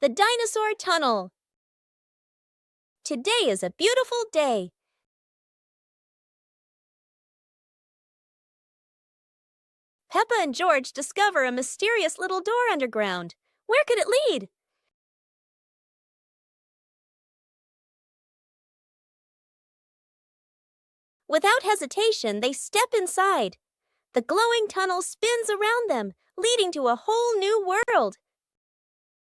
the dinosaur tunnel. Today is a beautiful day. Peppa and George discover a mysterious little door underground. Where could it lead? Without hesitation, they step inside. The glowing tunnel spins around them, leading to a whole new world.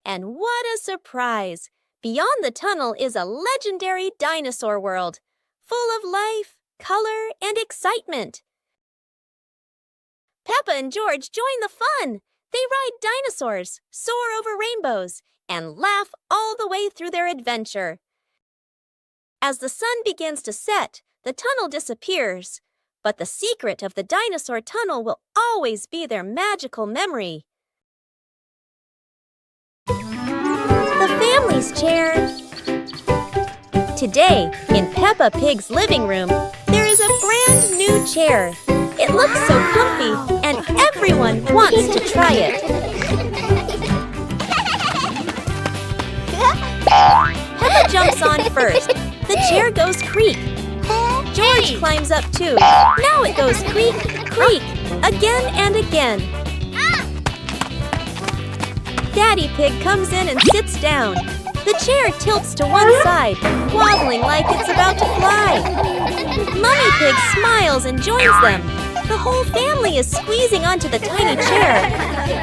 And what a surprise! Beyond the tunnel is a legendary dinosaur world, full of life, color, and excitement. Peppa and George join the fun. They ride dinosaurs, soar over rainbows, and laugh all the way through their adventure. As the sun begins to set, the tunnel disappears, but the secret of the dinosaur tunnel will always be their magical memory. The family's chair. Today, in Peppa Pig's living room, there is a brand new chair. It looks so comfy, and everyone wants to try it. Peppa jumps on first. The chair goes creak. George climbs up too. Now it goes creak, creak, again and again. Daddy Pig comes in and sits down. The chair tilts to one side, wobbling like it's about to fly. Mummy Pig smiles and joins them. The whole family is squeezing onto the tiny chair.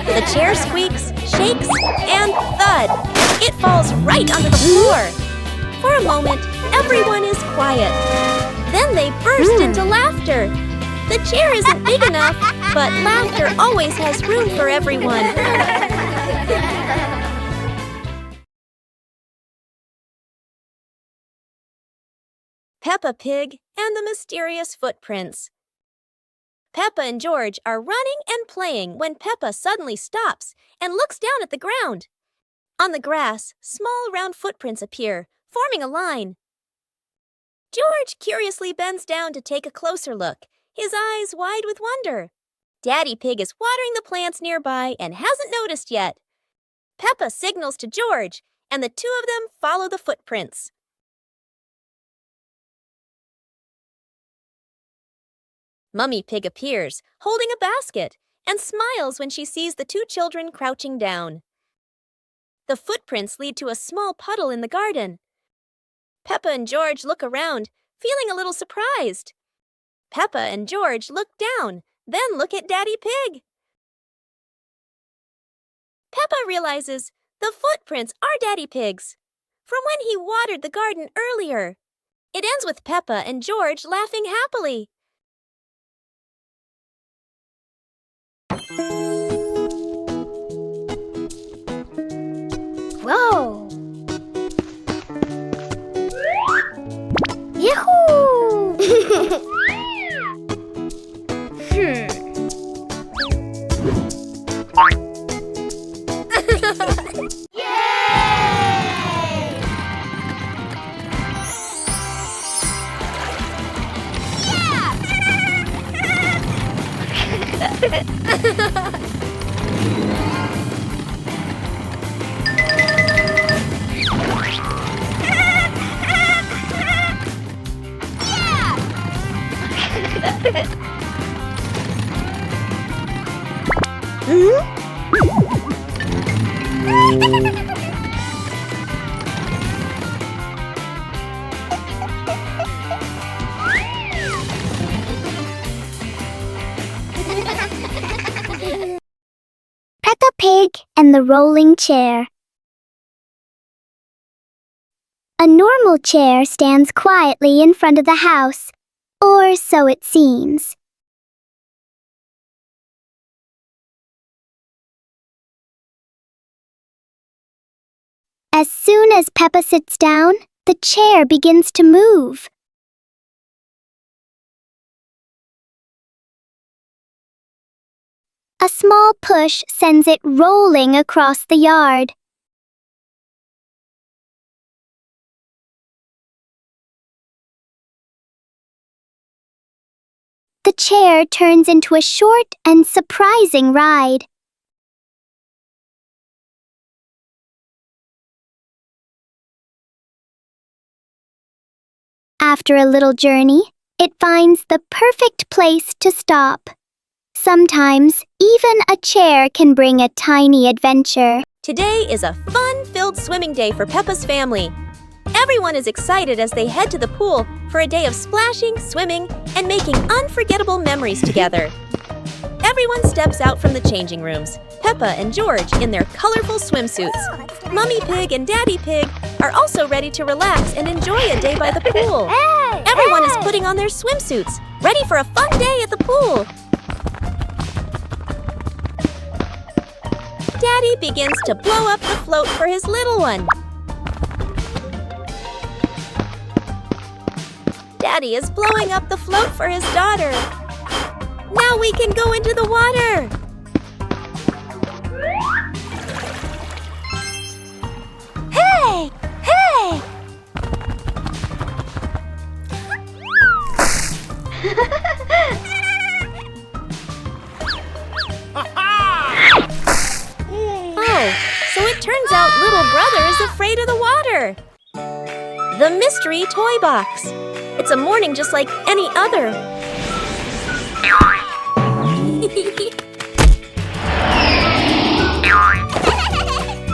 The chair squeaks, shakes, and thud. It falls right onto the floor. For a moment, everyone is quiet. Then they burst into laughter. The chair isn't big enough, but laughter always has room for everyone. Peppa Pig and the Mysterious Footprints. Peppa and George are running and playing when Peppa suddenly stops and looks down at the ground. On the grass, small round footprints appear, forming a line. George curiously bends down to take a closer look, his eyes wide with wonder. Daddy Pig is watering the plants nearby and hasn't noticed yet. Peppa signals to George, and the two of them follow the footprints. Mummy Pig appears, holding a basket, and smiles when she sees the two children crouching down. The footprints lead to a small puddle in the garden. Peppa and George look around, feeling a little surprised. Peppa and George look down, then look at Daddy Pig. Peppa realizes the footprints are Daddy Pig's, from when he watered the garden earlier. It ends with Peppa and George laughing happily. Whoa! Yahoo! Peppa Pig and the rolling chair. A normal chair stands quietly in front of the house, or so it seems. As soon as Peppa sits down, the chair begins to move. A small push sends it rolling across the yard. The chair turns into a short and surprising ride. After a little journey, it finds the perfect place to stop. Sometimes, even a chair can bring a tiny adventure. Today is a fun-filled swimming day for Peppa's family. Everyone is excited as they head to the pool for a day of splashing, swimming, and making unforgettable memories together. Everyone steps out from the changing rooms, Peppa and George in their colorful swimsuits. Mummy Pig and Daddy Pig are also ready to relax and enjoy a day by the pool. Everyone is putting on their swimsuits, ready for a fun day at the pool. Daddy begins to blow up the float for his little one. Daddy is blowing up the float for his daughter. Now we can go into the water. Hey! Hey! Oh, so it turns out little brother is afraid of the water. The mystery toy box. It's a morning just like any other.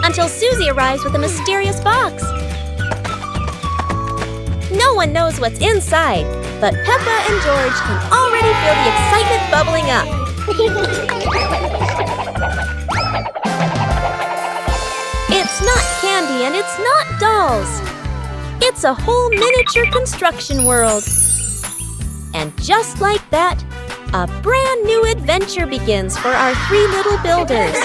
Until Susie arrives with a mysterious box. No one knows what's inside, but Peppa and George can already feel the excitement bubbling up. It's not candy and it's not dolls. It's a whole miniature construction world. And just like that, a brand new adventure begins for our three little builders.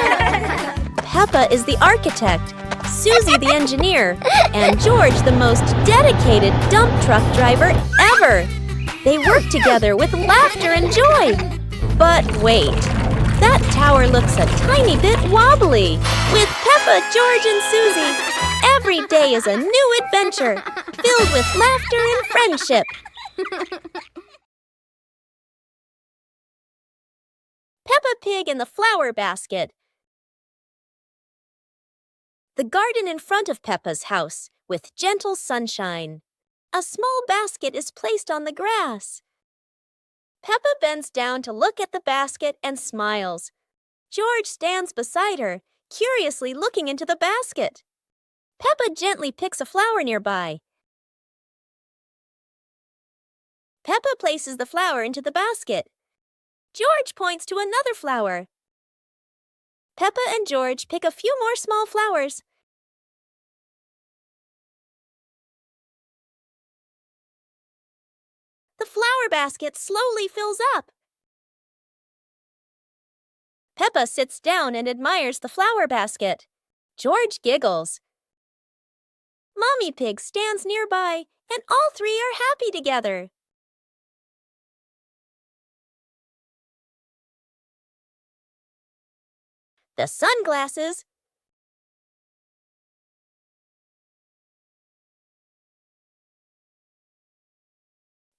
Peppa is the architect, Susie the engineer, and George the most dedicated dump truck driver ever. They work together with laughter and joy. But wait, that tower looks a tiny bit wobbly. With Peppa, George, and Susie, every day is a new adventure, filled with laughter and friendship. Peppa Pig in the flower basket. The garden in front of Peppa's house, with gentle sunshine. A small basket is placed on the grass. Peppa bends down to look at the basket and smiles. George stands beside her, curiously looking into the basket. Peppa gently picks a flower nearby. Peppa places the flower into the basket. George points to another flower. Peppa and George pick a few more small flowers. The flower basket slowly fills up. Peppa sits down and admires the flower basket. George giggles. Mommy Pig stands nearby, and all three are happy together. The sunglasses.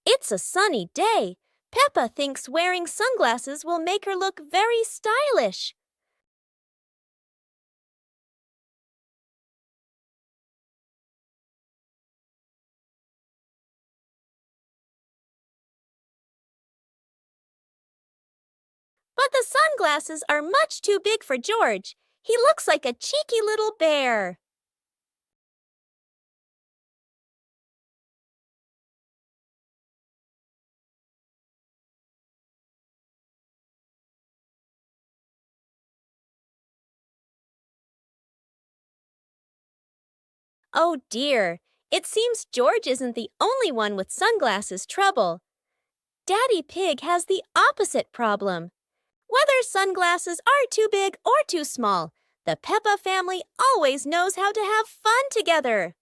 It's a sunny day. Peppa thinks wearing sunglasses will make her look very stylish. But the sunglasses are much too big for George. He looks like a cheeky little bear. Oh dear, it seems George isn't the only one with sunglasses trouble. Daddy Pig has the opposite problem. Whether sunglasses are too big or too small, the Peppa family always knows how to have fun together.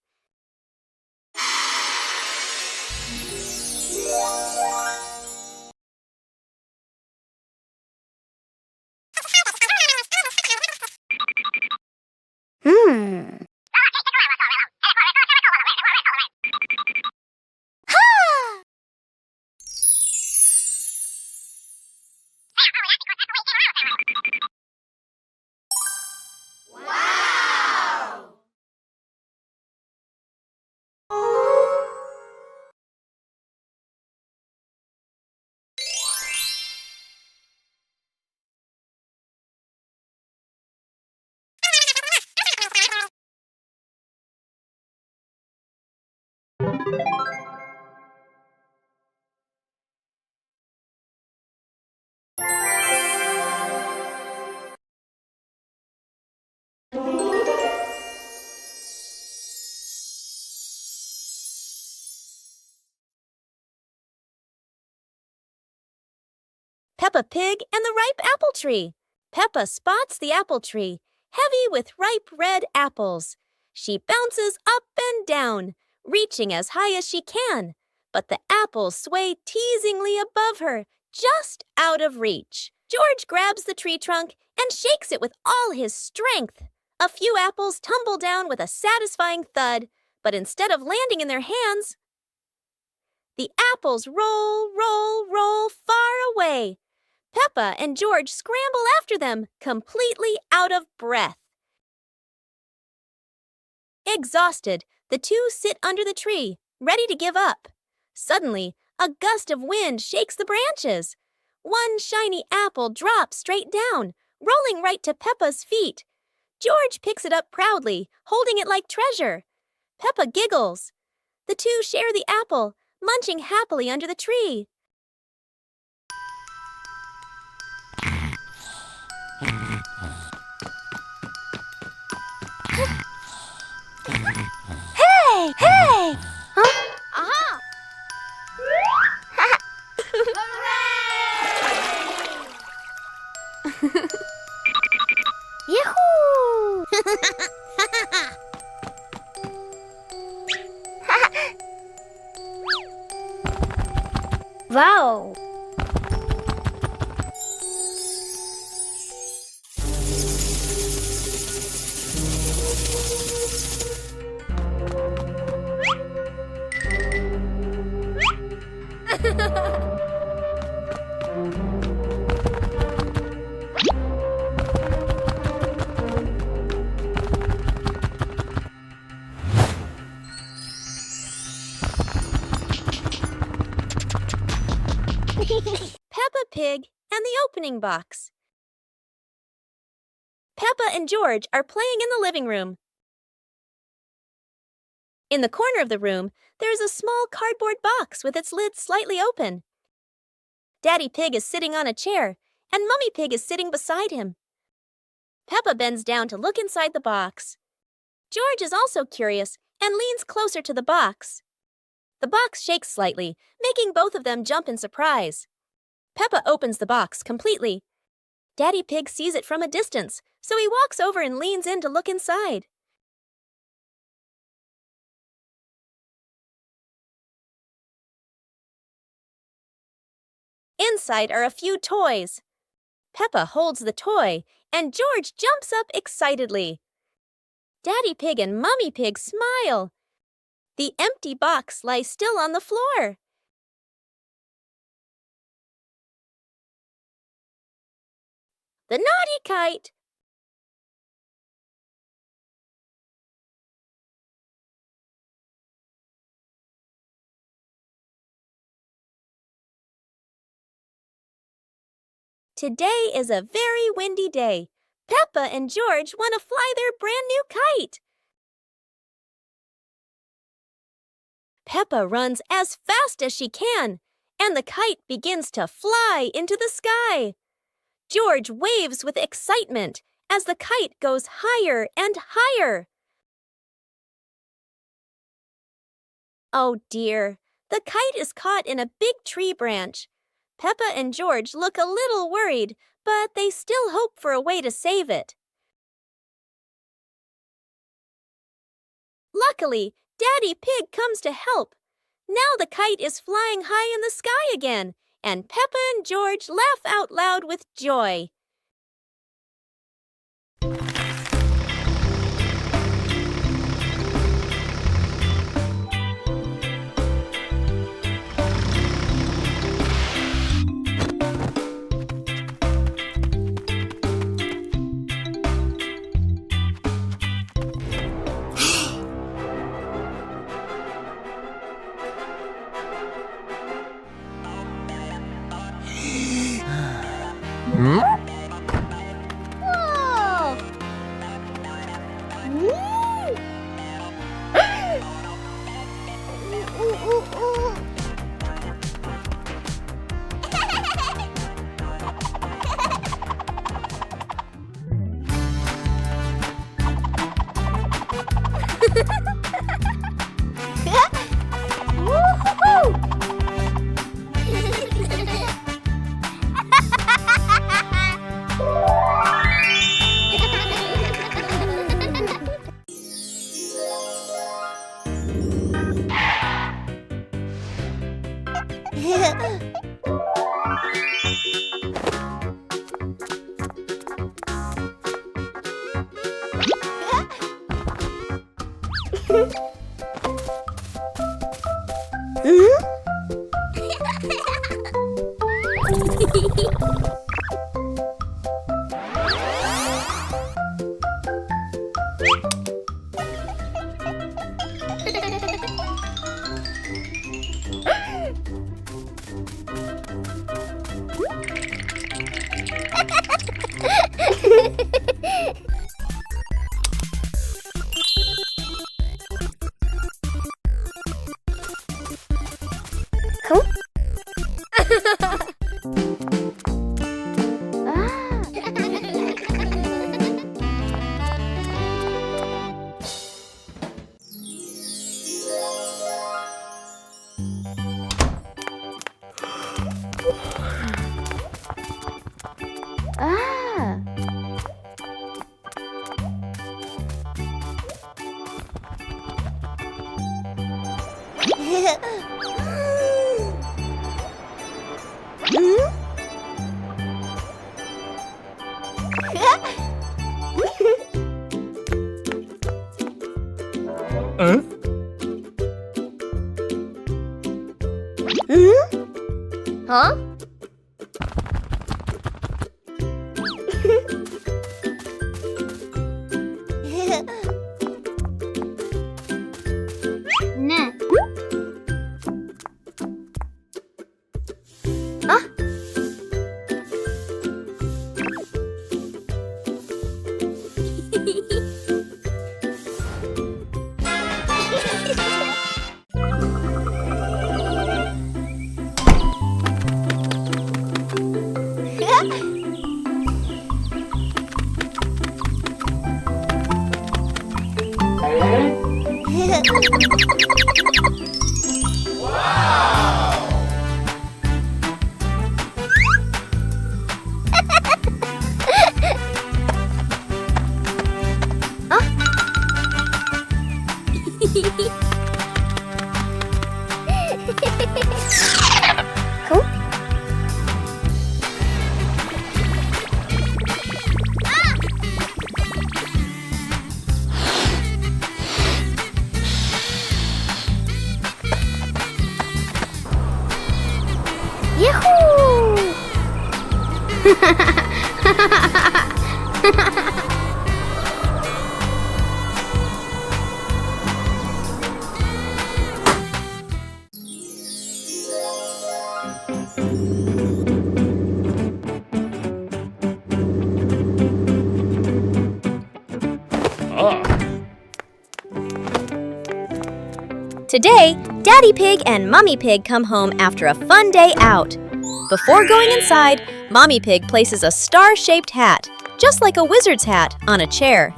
Peppa Pig and the ripe apple tree. Peppa spots the apple tree, heavy with ripe red apples. She bounces up and down, reaching as high as she can, but the apples sway teasingly above her, just out of reach. George grabs the tree trunk and shakes it with all his strength. A few apples tumble down with a satisfying thud, but instead of landing in their hands, the apples roll, roll, roll far away. Peppa and George scramble after them, completely out of breath. Exhausted, the two sit under the tree, ready to give up. Suddenly, a gust of wind shakes the branches. One shiny apple drops straight down, rolling right to Peppa's feet. George picks it up proudly, holding it like treasure. Peppa giggles. The two share the apple, munching happily under the tree. Hey! Hey! Huh? Aha! Yahoo! Wow! Peppa Pig and the opening box. Peppa and George are playing in the living room. In the corner of the room, there is a small cardboard box with its lid slightly open. Daddy Pig is sitting on a chair, and Mummy Pig is sitting beside him. Peppa bends down to look inside the box. George is also curious and leans closer to the box. The box shakes slightly, making both of them jump in surprise. Peppa opens the box completely. Daddy Pig sees it from a distance, so he walks over and leans in to look inside. Inside are a few toys. Peppa holds the toy, and George jumps up excitedly. Daddy Pig and Mummy Pig smile. The empty box lies still on the floor. The naughty kite. Today is a very windy day. Peppa and George want to fly their brand new kite. Peppa runs as fast as she can, and the kite begins to fly into the sky. George waves with excitement as the kite goes higher and higher. Oh dear, the kite is caught in a big tree branch. Peppa and George look a little worried, but they still hope for a way to save it. Luckily, Daddy Pig comes to help. Now the kite is flying high in the sky again, and Peppa and George laugh out loud with joy. Whoa! Woo-hoo-hoo! Huh? Ne? Cool. Yahoo! Today, Daddy Pig and Mummy Pig come home after a fun day out. Before going inside, Mommy Pig places a star-shaped hat, just like a wizard's hat, on a chair.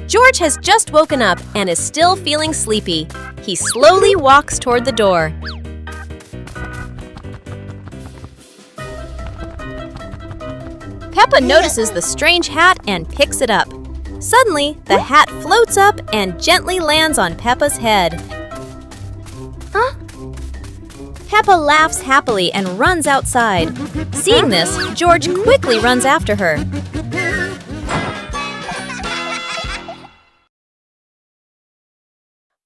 George has just woken up and is still feeling sleepy. He slowly walks toward the door. Peppa notices the strange hat and picks it up. Suddenly, the hat floats up and gently lands on Peppa's head. Huh? Peppa laughs happily and runs outside. Seeing this, George quickly runs after her.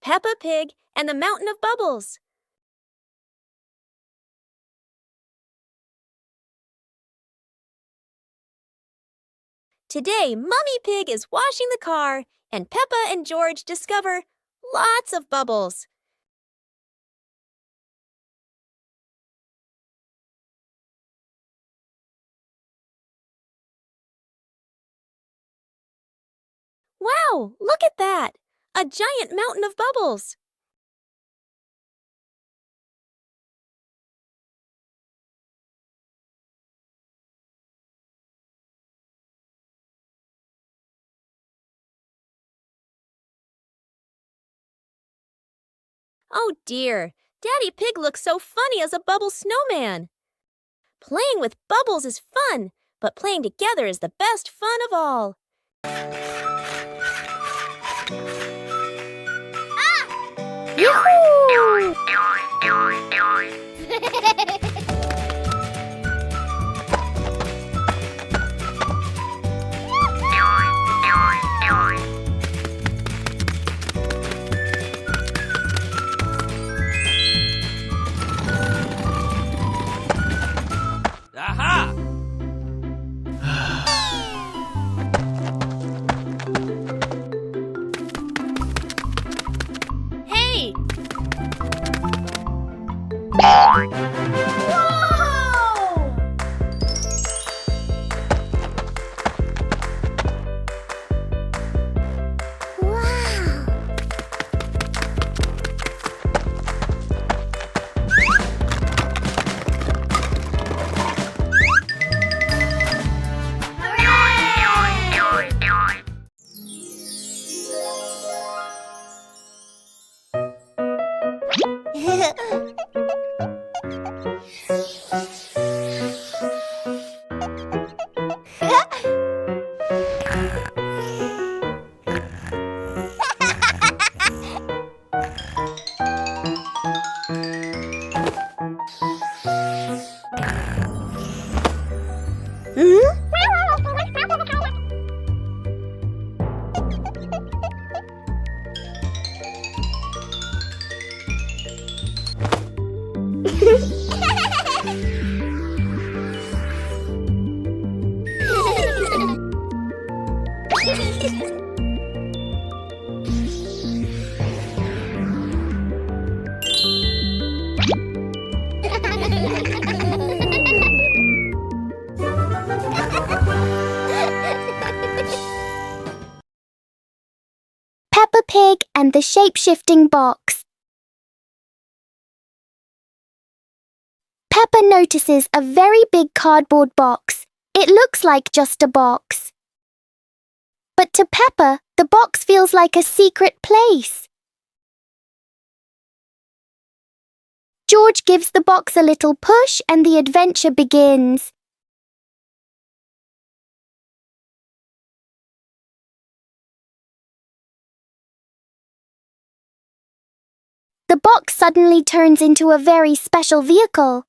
Peppa Pig and the Mountain of Bubbles. Today, Mummy Pig is washing the car, and Peppa and George discover lots of bubbles. Wow, look at that! A giant mountain of bubbles. Oh dear, Daddy Pig looks so funny as a bubble snowman. Playing with bubbles is fun, but playing together is the best fun of all. Yahoo! Hmm? Peppa Pig and the shape-shifting box. Peppa notices a very big cardboard box. It looks like just a box. But to Peppa, the box feels like a secret place. George gives the box a little push and the adventure begins. The box suddenly turns into a very special vehicle.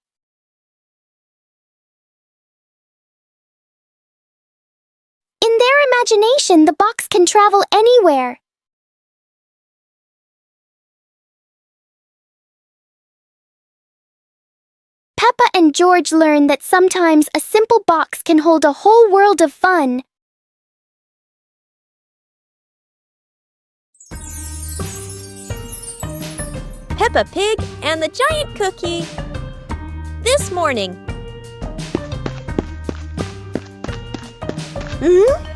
In their imagination, the box can travel anywhere. Peppa and George learn that sometimes a simple box can hold a whole world of fun. Peppa Pig and the Giant Cookie. This morning. Hmm?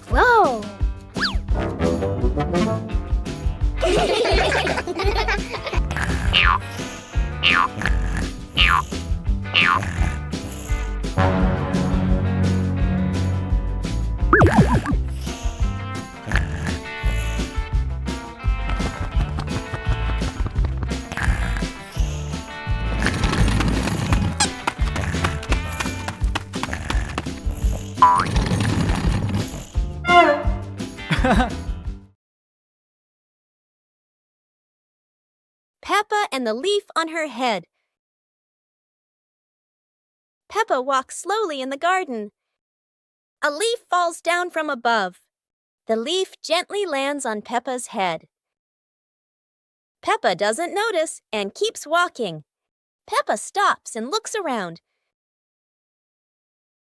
Whoa! Peppa and the leaf on her head. Peppa walks slowly in the garden. A leaf falls down from above. The leaf gently lands on Peppa's head. Peppa doesn't notice and keeps walking. Peppa stops and looks around.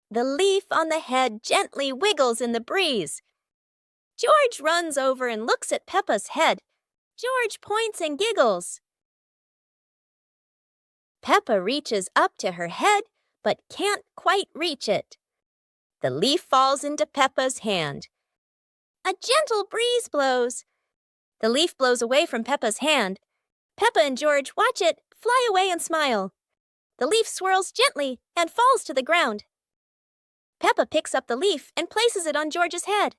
The leaf on the head gently wiggles in the breeze. George runs over and looks at Peppa's head. George points and giggles. Peppa reaches up to her head, but can't quite reach it. The leaf falls into Peppa's hand. A gentle breeze blows. The leaf blows away from Peppa's hand. Peppa and George watch it fly away and smile. The leaf swirls gently and falls to the ground. Peppa picks up the leaf and places it on George's head.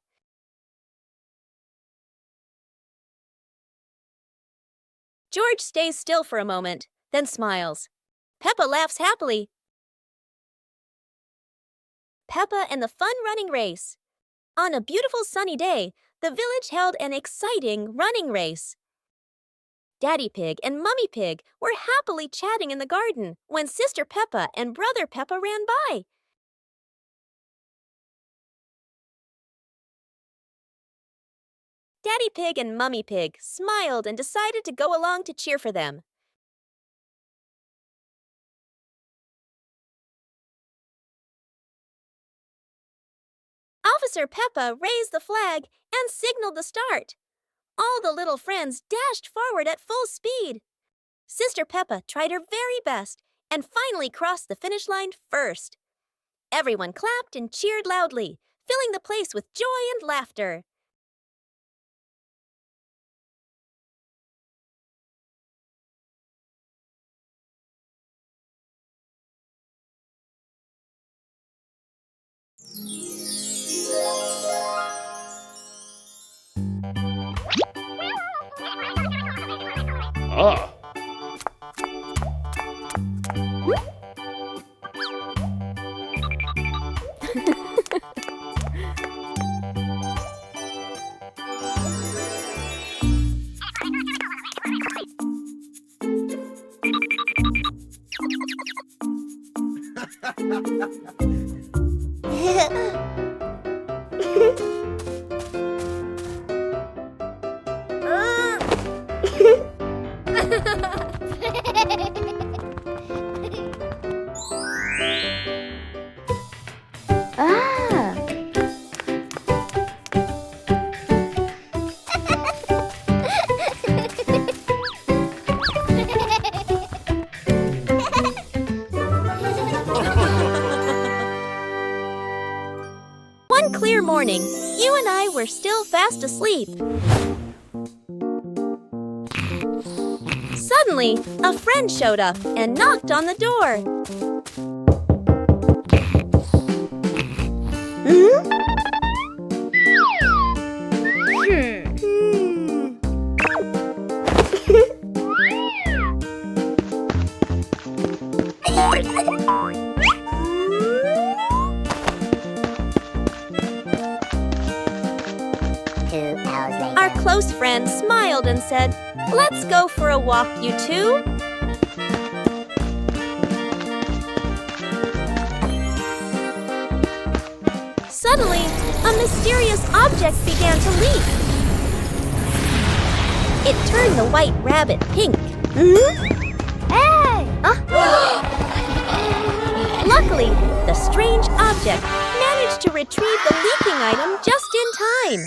George stays still for a moment, then smiles. Peppa laughs happily. Peppa and the fun running race. On a beautiful sunny day, the village held an exciting running race. Daddy Pig and Mummy Pig were happily chatting in the garden when Sister Peppa and Brother Peppa ran by. Daddy Pig and Mummy Pig smiled and decided to go along to cheer for them. Officer Peppa raised the flag and signaled the start. All the little friends dashed forward at full speed. Sister Peppa tried her very best and finally crossed the finish line first. Everyone clapped and cheered loudly, filling the place with joy and laughter. Ah. One clear morning, you and I were still fast asleep. Suddenly, a friend showed up and knocked on the door. Our close friend smiled and said, "Let's go for a walk, you two." Suddenly, a mysterious object began to leak. It turned the white rabbit pink. Hey! Luckily, the strange object managed to retrieve the leaking item just in time.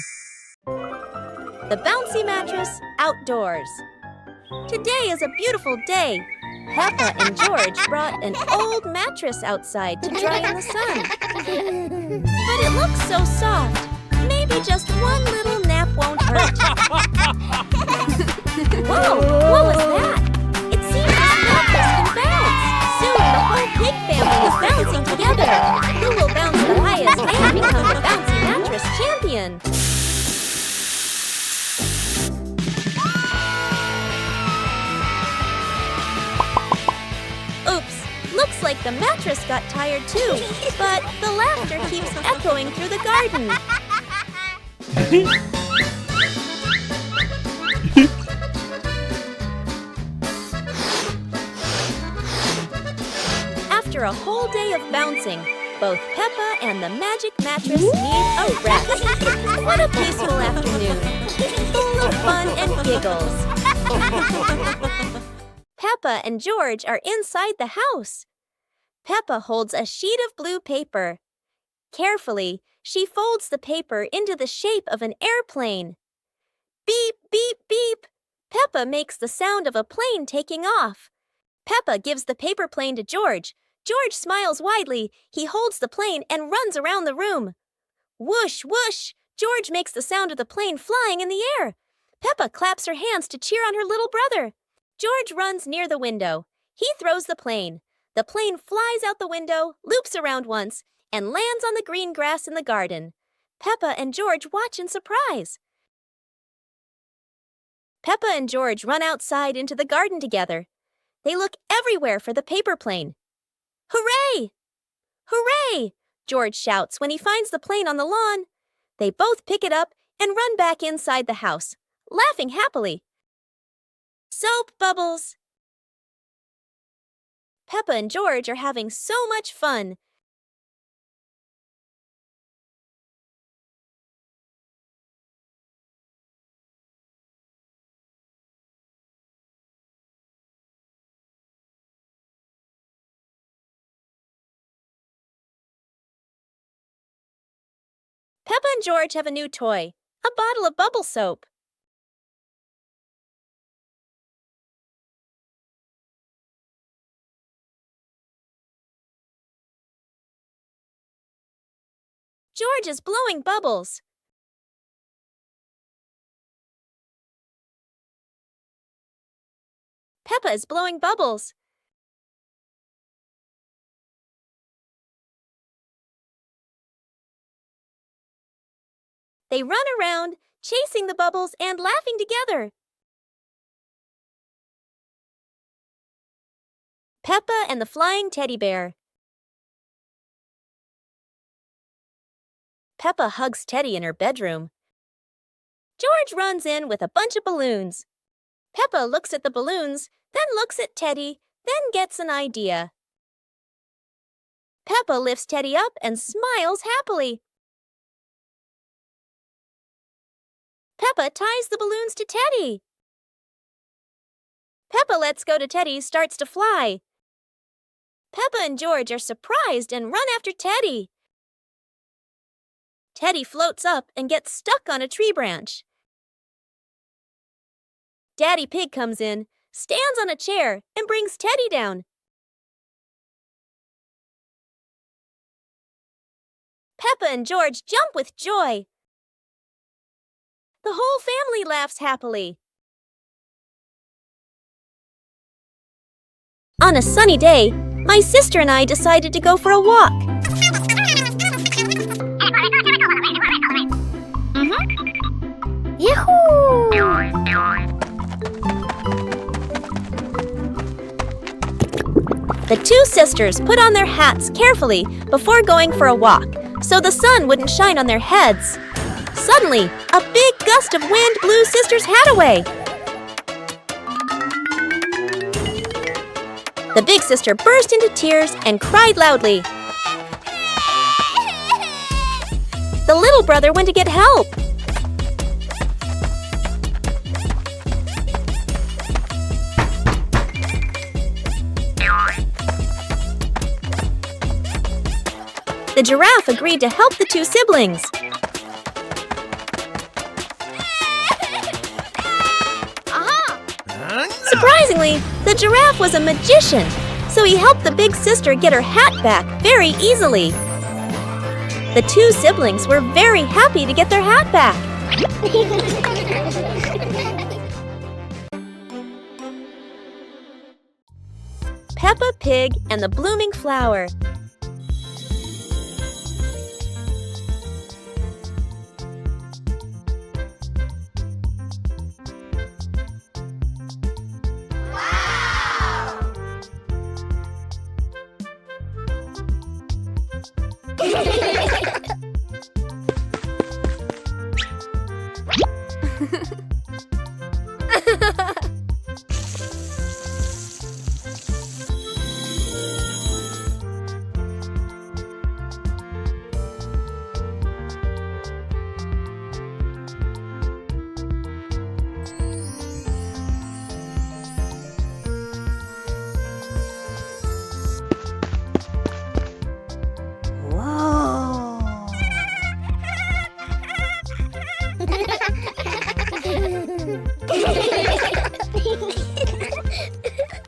The bouncy mattress outdoors. Today is a beautiful day. Peppa and George brought an old mattress outside to dry in the sun. But it looks so soft. Maybe just one little nap won't hurt. Whoa, what was that? It seems this mattress can bounce. Soon the whole pig family is bouncing together. Who will bounce the highest and become the bouncy mattress champion? Looks like the mattress got tired too, but the laughter keeps echoing through the garden. After a whole day of bouncing, both Peppa and the magic mattress need a rest. What a peaceful afternoon, full of fun and giggles. Peppa and George are inside the house. Peppa holds a sheet of blue paper. Carefully, she folds the paper into the shape of an airplane. Beep, beep, beep. Peppa makes the sound of a plane taking off. Peppa gives the paper plane to George. George smiles widely. He holds the plane and runs around the room. Whoosh, whoosh. George makes the sound of the plane flying in the air. Peppa claps her hands to cheer on her little brother. George runs near the window. He throws the plane. The plane flies out the window, loops around once, and lands on the green grass in the garden. Peppa and George watch in surprise. Peppa and George run outside into the garden together. They look everywhere for the paper plane. Hooray! Hooray! George shouts when he finds the plane on the lawn. They both pick it up and run back inside the house, laughing happily. Soap bubbles! Peppa and George are having so much fun. Peppa and George have a new toy, a bottle of bubble soap. George is blowing bubbles. Peppa is blowing bubbles. They run around, chasing the bubbles and laughing together. Peppa and the flying teddy bear. Peppa hugs Teddy in her bedroom. George runs in with a bunch of balloons. Peppa looks at the balloons, then looks at Teddy, then gets an idea. Peppa lifts Teddy up and smiles happily. Peppa ties the balloons to Teddy. Peppa lets go to Teddy, starts to fly. Peppa and George are surprised and run after Teddy. Teddy floats up and gets stuck on a tree branch. Daddy Pig comes in, stands on a chair, and brings Teddy down. Peppa and George jump with joy. The whole family laughs happily. On a sunny day, my sister and I decided to go for a walk. Yahoo! The two sisters put on their hats carefully before going for a walk, so the sun wouldn't shine on their heads. Suddenly, a big gust of wind blew Sister's hat away. The big sister burst into tears and cried loudly. The little brother went to get help. The giraffe agreed to help the two siblings. Surprisingly, the giraffe was a magician, so he helped the big sister get her hat back very easily. The two siblings were very happy to get their hat back. Peppa Pig and the Blooming Flower.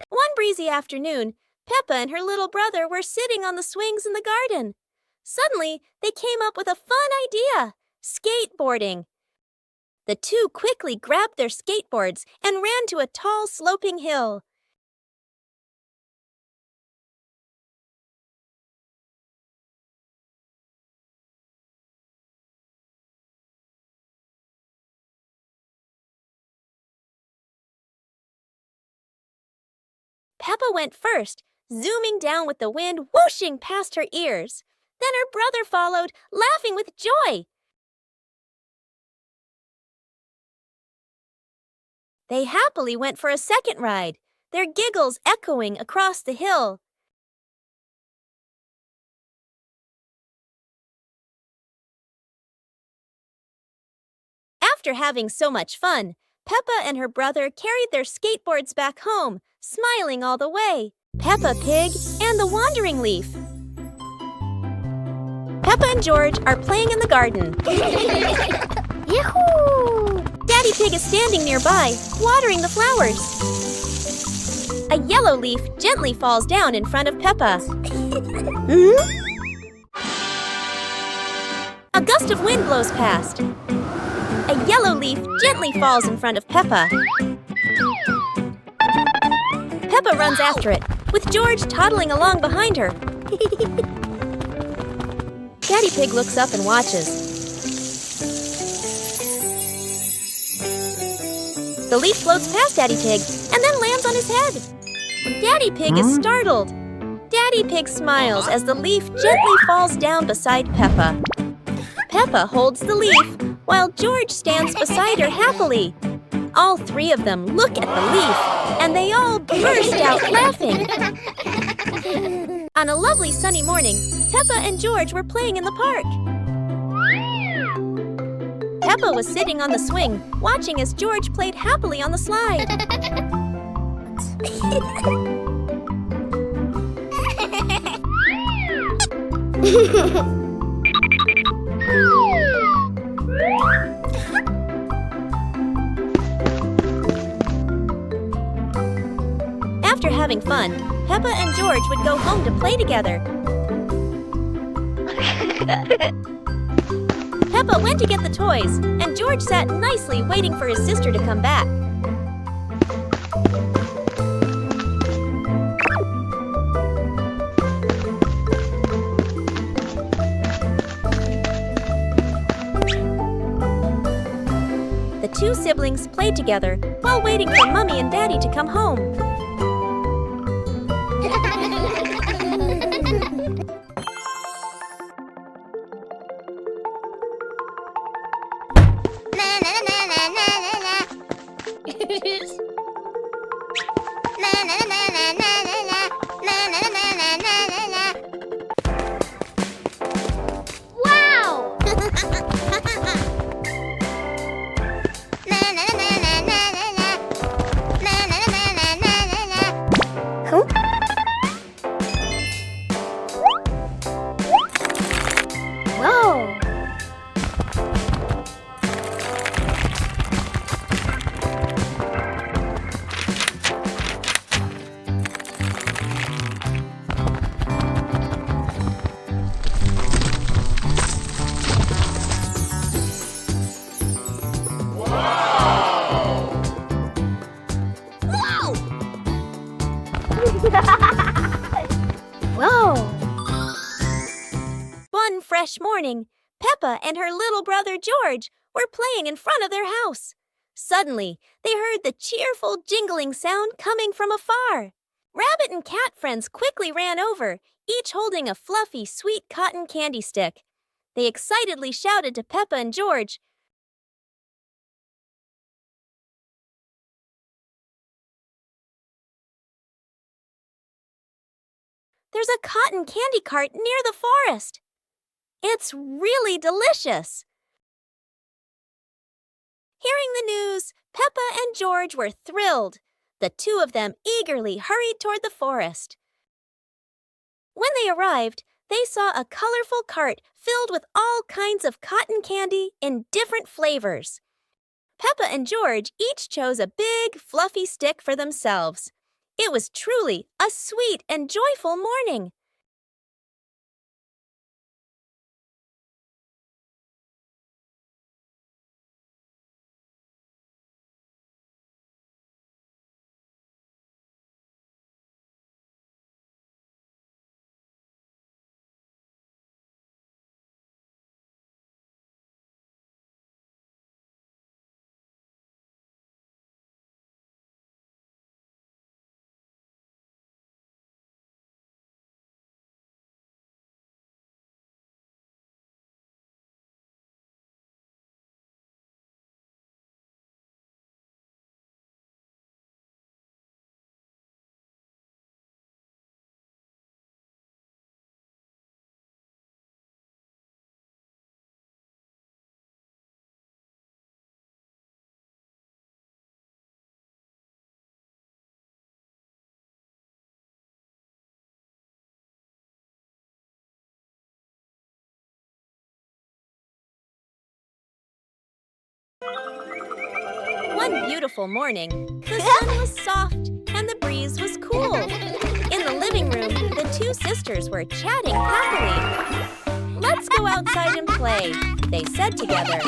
One breezy afternoon, Peppa and her little brother were sitting on the swings in the garden. Suddenly, they came up with a fun idea: skateboarding. The two quickly grabbed their skateboards and ran to a tall, sloping hill. Peppa went first, zooming down with the wind whooshing past her ears. Then her brother followed, laughing with joy. They happily went for a second ride, their giggles echoing across the hill. After having so much fun, Peppa and her brother carried their skateboards back home, smiling all the way. Peppa Pig and the Wandering Leaf. Peppa and George are playing in the garden. Yahoo! Daddy Pig is standing nearby, watering the flowers. A yellow leaf gently falls down in front of Peppa. A gust of wind blows past. A yellow leaf gently falls in front of Peppa. Peppa runs after it, with George toddling along behind her. Daddy Pig looks up and watches. The leaf floats past Daddy Pig and then lands on his head. Daddy Pig is startled. Daddy Pig smiles as the leaf gently falls down beside Peppa. Peppa holds the leaf, while George stands beside her happily. All three of them look at the leaf, and they all burst out laughing. On a lovely sunny morning, Peppa and George were playing in the park. Peppa was sitting on the swing, watching as George played happily on the slide. After having fun, Peppa and George would go home to play together. Peppa went to get the toys, and George sat nicely waiting for his sister to come back. The two siblings played together while waiting for Mummy and Daddy to come home. Wow! Whoa! Whoa! One fresh morning, Peppa and her little brother George were playing in front of their house. Suddenly, they heard the cheerful jingling sound coming from afar. Rabbit and cat friends quickly ran over, each holding a fluffy, sweet cotton candy stick. They excitedly shouted to Peppa and George, "There's a cotton candy cart near the forest. It's really delicious." Hearing the news, Peppa and George were thrilled. The two of them eagerly hurried toward the forest. When they arrived, they saw a colorful cart filled with all kinds of cotton candy in different flavors. Peppa and George each chose a big, fluffy stick for themselves. It was truly a sweet and joyful morning. One beautiful morning, the sun was soft and the breeze was cool. In the living room, the two sisters were chatting happily. "Let's go outside and play," they said together.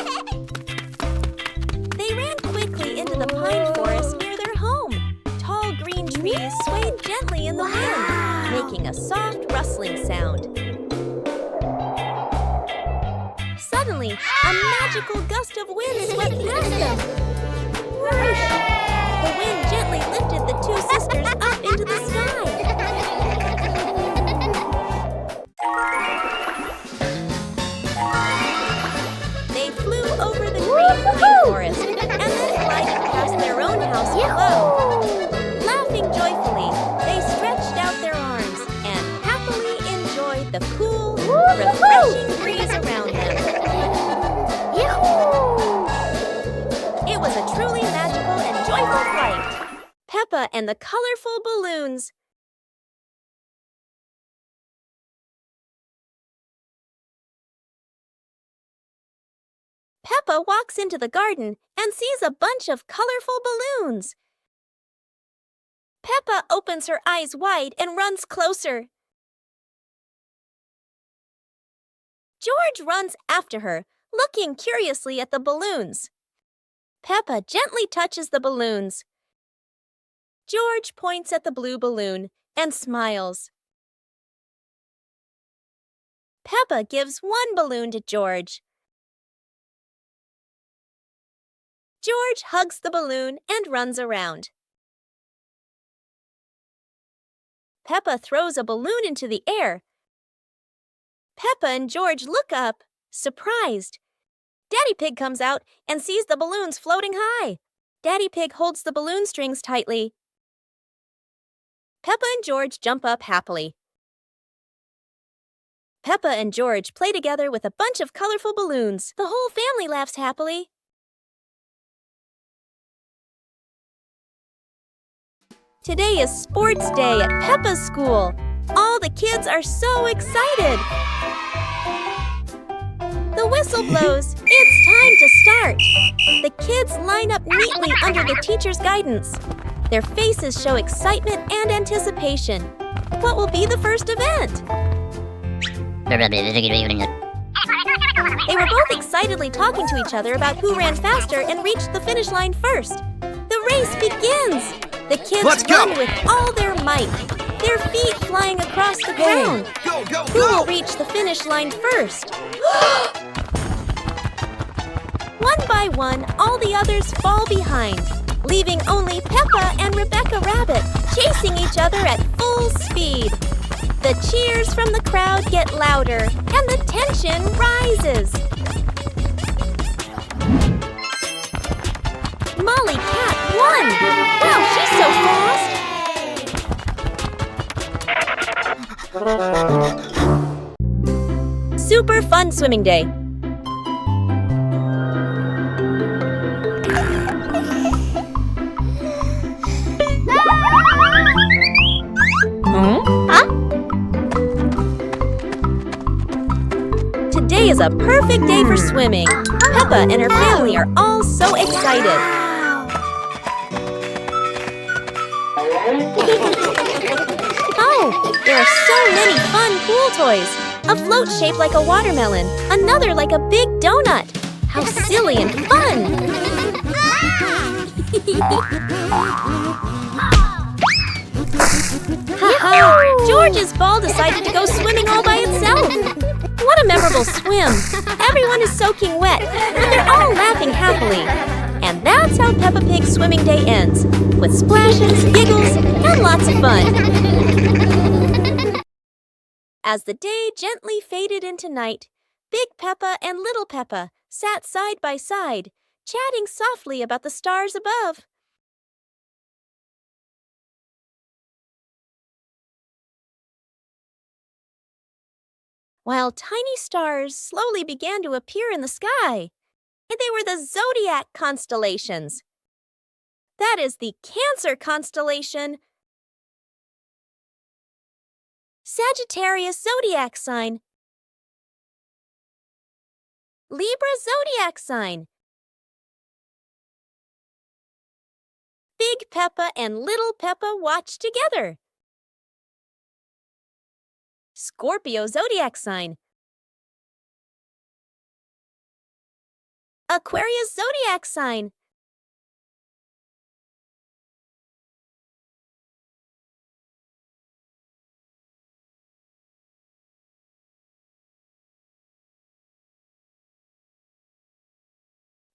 They ran quickly into the pine forest near their home. Tall green trees swayed gently in the wind, making a soft rustling sound. Suddenly, a magical gust of wind swept past them. Whoosh! The wind gently lifted the two sisters up into the sky. They flew over the green pine forest and then glided past their own house below. Laughing joyfully, they stretched out their arms and happily enjoyed the cool, refreshing breeze around them. It was a truly magical and joyful flight. Peppa and the colorful balloons. Peppa walks into the garden and sees a bunch of colorful balloons. Peppa opens her eyes wide and runs closer. George runs after her, looking curiously at the balloons. Peppa gently touches the balloons. George points at the blue balloon and smiles. Peppa gives one balloon to George. George hugs the balloon and runs around. Peppa throws a balloon into the air. Peppa and George look up, surprised. Daddy Pig comes out and sees the balloons floating high. Daddy Pig holds the balloon strings tightly. Peppa and George jump up happily. Peppa and George play together with a bunch of colorful balloons. The whole family laughs happily. Today is sports day at Peppa's school. All the kids are so excited. The whistle blows. It's time to start. The kids line up neatly under the teacher's guidance. Their faces show excitement and anticipation. What will be the first event? They were both excitedly talking to each other about who ran faster and reached the finish line first. The race begins. The kids run with all their might, their feet flying across the ground. Who will reach the finish line first? One by one, all the others fall behind, leaving only Peppa and Rebecca Rabbit chasing each other at full speed. The cheers from the crowd get louder, and the tension rises. Molly Cat won! Wow, she's so fast! Super fun swimming day. Today is a perfect day for swimming. Peppa and her family are all so excited. Oh, there are so many fun pool toys. A float shaped like a watermelon, another like a big donut. How silly and fun! Ha-ha! George's ball decided to go swimming all by itself. What a memorable swim! Everyone is soaking wet, but they're all laughing happily. And that's how Peppa Pig's swimming day ends, with splashes, giggles, and lots of fun. As the day gently faded into night, Big Peppa and Little Peppa sat side by side, chatting softly about the stars above. While tiny stars slowly began to appear in the sky. And they were the zodiac constellations. That is the Cancer constellation, Sagittarius zodiac sign, Libra zodiac sign, Big Peppa and Little Peppa watch together. Scorpio zodiac sign. Aquarius zodiac sign.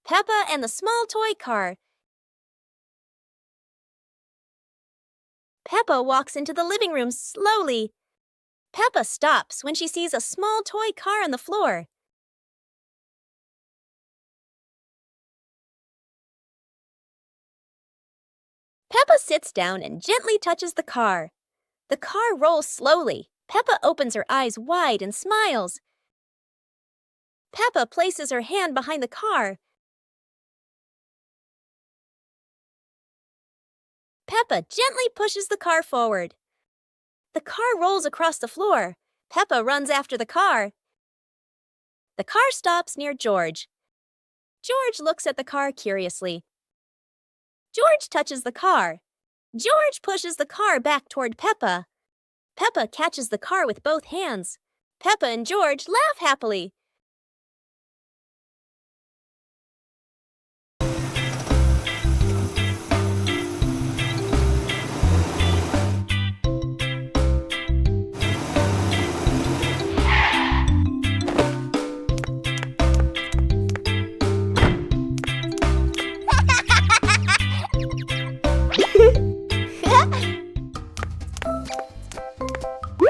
Peppa and the small toy car. Peppa walks into the living room slowly. Peppa stops when she sees a small toy car on the floor. Peppa sits down and gently touches the car. The car rolls slowly. Peppa opens her eyes wide and smiles. Peppa places her hand behind the car. Peppa gently pushes the car forward. The car rolls across the floor. Peppa runs after the car. The car stops near George. George looks at the car curiously. George touches the car. George pushes the car back toward Peppa. Peppa catches the car with both hands. Peppa and George laugh happily.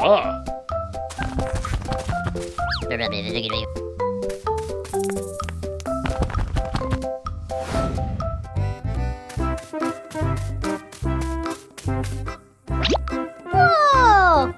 Ah. Whoa!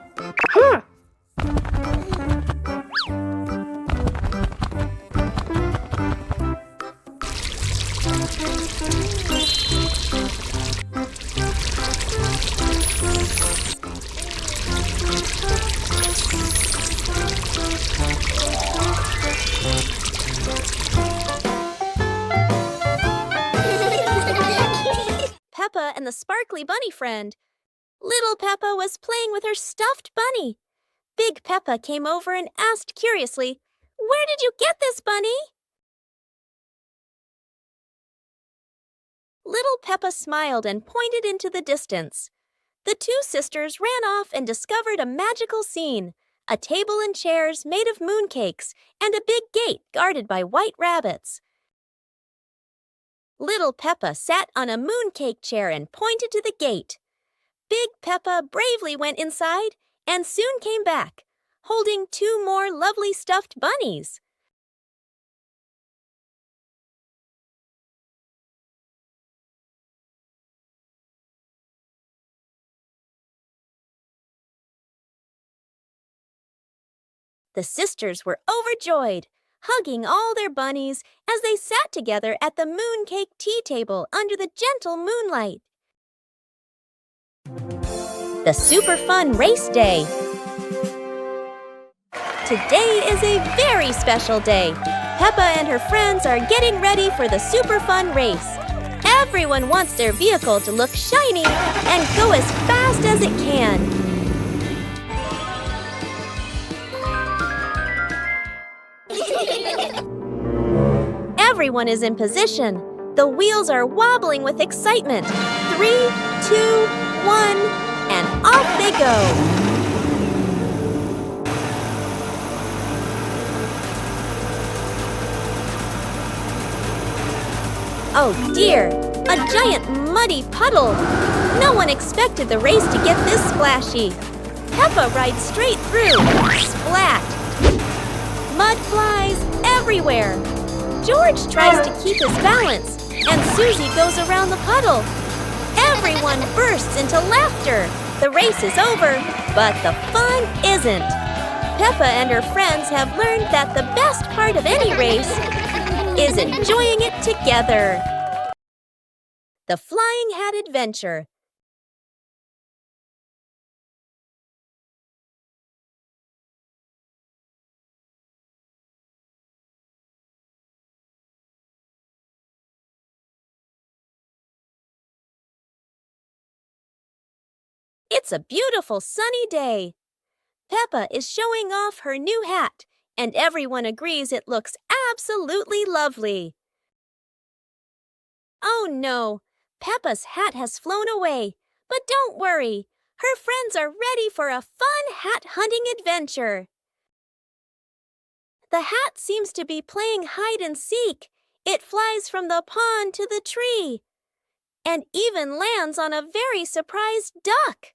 Peppa and the sparkly bunny friend. Little Peppa was playing with her stuffed bunny. Big Peppa came over and asked curiously, "Where did you get this bunny?" Little Peppa smiled and pointed into the distance. The two sisters ran off and discovered a magical scene, a table and chairs made of mooncakes and a big gate guarded by white rabbits. Little Peppa sat on a mooncake chair and pointed to the gate. Big Peppa bravely went inside and soon came back, holding two more lovely stuffed bunnies. The sisters were overjoyed, hugging all their bunnies as they sat together at the mooncake tea table under the gentle moonlight. The Super Fun Race Day. Today is a very special day. Peppa and her friends are getting ready for the Super Fun race. Everyone wants their vehicle to look shiny and go as fast as it can. Everyone is in position. The wheels are wobbling with excitement. 3, 2, 1, and off they go. Oh dear, a giant muddy puddle. No one expected the race to get this splashy. Peppa rides straight through. Splat! Mud flies everywhere. George tries to keep his balance, and Susie goes around the puddle. Everyone bursts into laughter. The race is over, but the fun isn't. Peppa and her friends have learned that the best part of any race is enjoying it together. The Flying Hat Adventure. It's a beautiful sunny day. Peppa is showing off her new hat, and everyone agrees it looks absolutely lovely. Oh no, Peppa's hat has flown away. But don't worry, her friends are ready for a fun hat hunting adventure. The hat seems to be playing hide and seek. It flies from the pond to the tree, and even lands on a very surprised duck.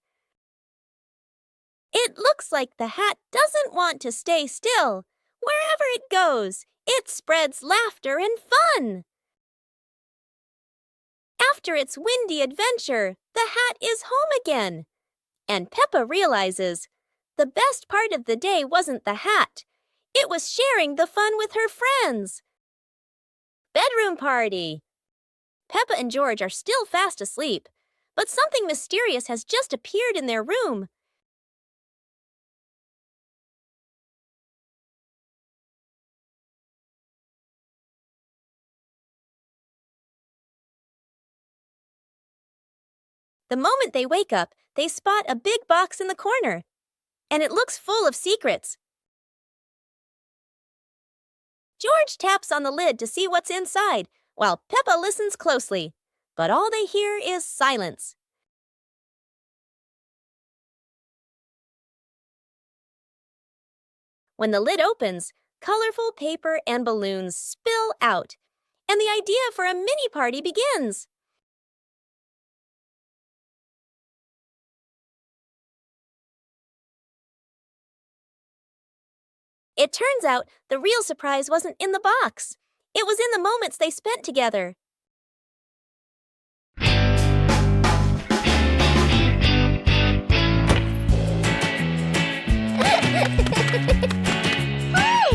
It looks like the hat doesn't want to stay still. Wherever it goes, it spreads laughter and fun. After its windy adventure, the hat is home again. And Peppa realizes the best part of the day wasn't the hat. It was sharing the fun with her friends. Bedroom party. Peppa and George are still fast asleep, but something mysterious has just appeared in their room. The moment they wake up, they spot a big box in the corner, and it looks full of secrets. George taps on the lid to see what's inside, while Peppa listens closely. But all they hear is silence. When the lid opens, colorful paper and balloons spill out, and the idea for a mini party begins. It turns out the real surprise wasn't in the box. It was in the moments they spent together. Wow!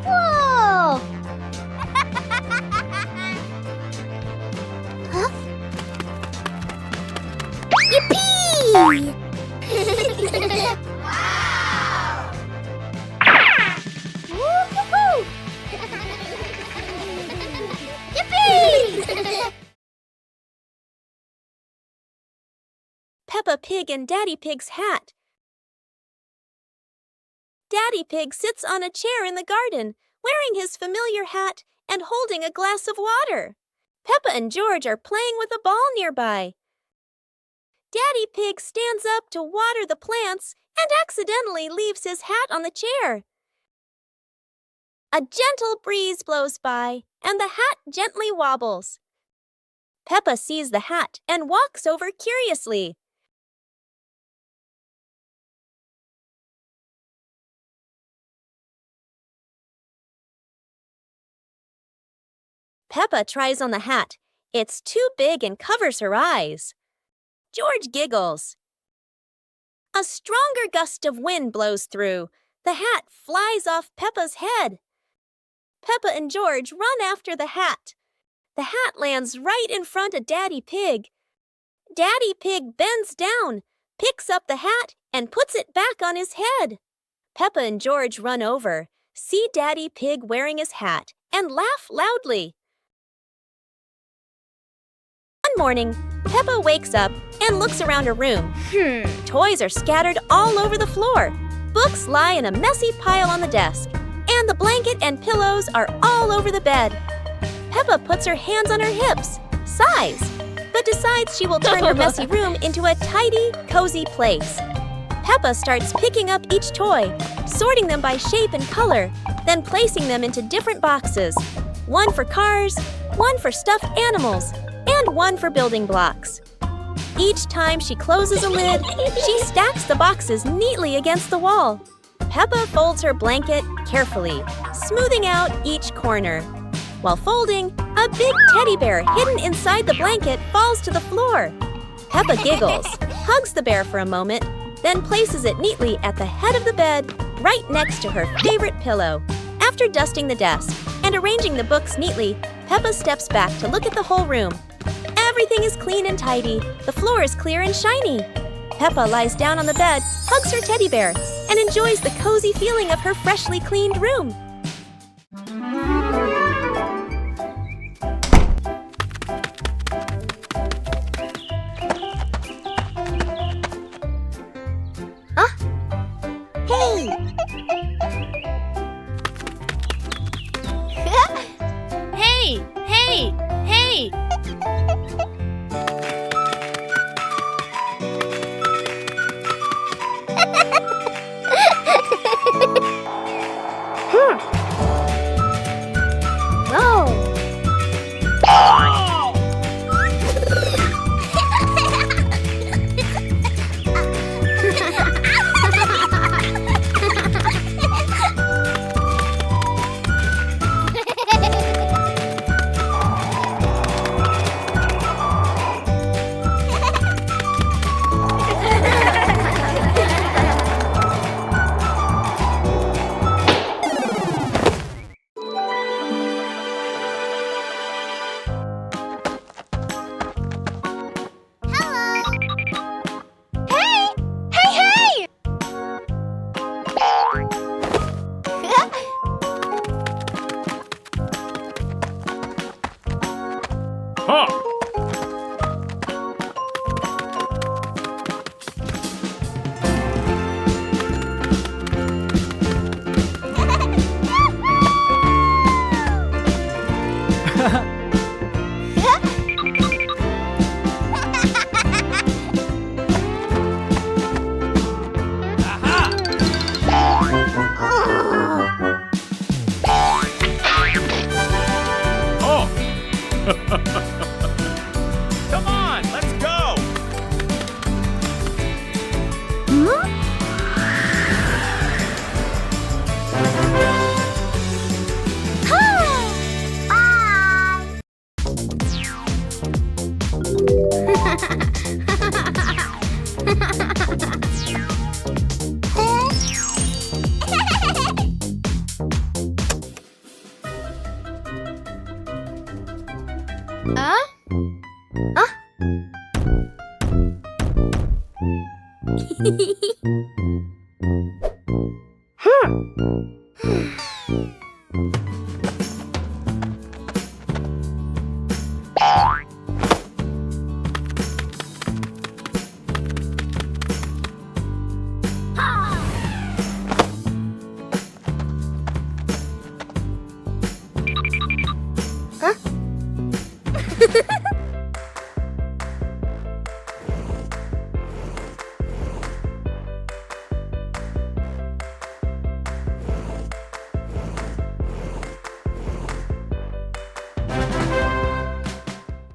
Whoa! Huh? Yippee! Wow! Woo-hoo-hoo! Yippee! Peppa Pig and Daddy Pig's hat. Daddy Pig sits on a chair in the garden, wearing his familiar hat and holding a glass of water. Peppa and George are playing with a ball nearby. Daddy Pig stands up to water the plants and accidentally leaves his hat on the chair. A gentle breeze blows by, and the hat gently wobbles. Peppa sees the hat and walks over curiously. Peppa tries on the hat. It's too big and covers her eyes. George giggles. A stronger gust of wind blows through. The hat flies off Peppa's head. Peppa and George run after the hat. The hat lands right in front of Daddy Pig. Daddy Pig bends down, picks up the hat, and puts it back on his head. Peppa and George run over, see Daddy Pig wearing his hat, and laugh loudly. One morning, Peppa wakes up and looks around her room. Toys are scattered all over the floor. Books lie in a messy pile on the desk, and the blanket and pillows are all over the bed. Peppa puts her hands on her hips, sighs, but decides she will turn her messy room into a tidy, cozy place. Peppa starts picking up each toy, sorting them by shape and color, then placing them into different boxes. One for cars, one for stuffed animals, and one for building blocks. Each time she closes a lid, she stacks the boxes neatly against the wall. Peppa folds her blanket carefully, smoothing out each corner. While folding, a big teddy bear hidden inside the blanket falls to the floor. Peppa giggles, hugs the bear for a moment, then places it neatly at the head of the bed, right next to her favorite pillow. After dusting the desk and arranging the books neatly, Peppa steps back to look at the whole room. Everything is clean and tidy. The floor is clear and shiny. Peppa lies down on the bed, hugs her teddy bear, and enjoys the cozy feeling of her freshly cleaned room. Hey! Hey! Hey! Hey! No! Huh. Oh. Come on, let's go. Huh?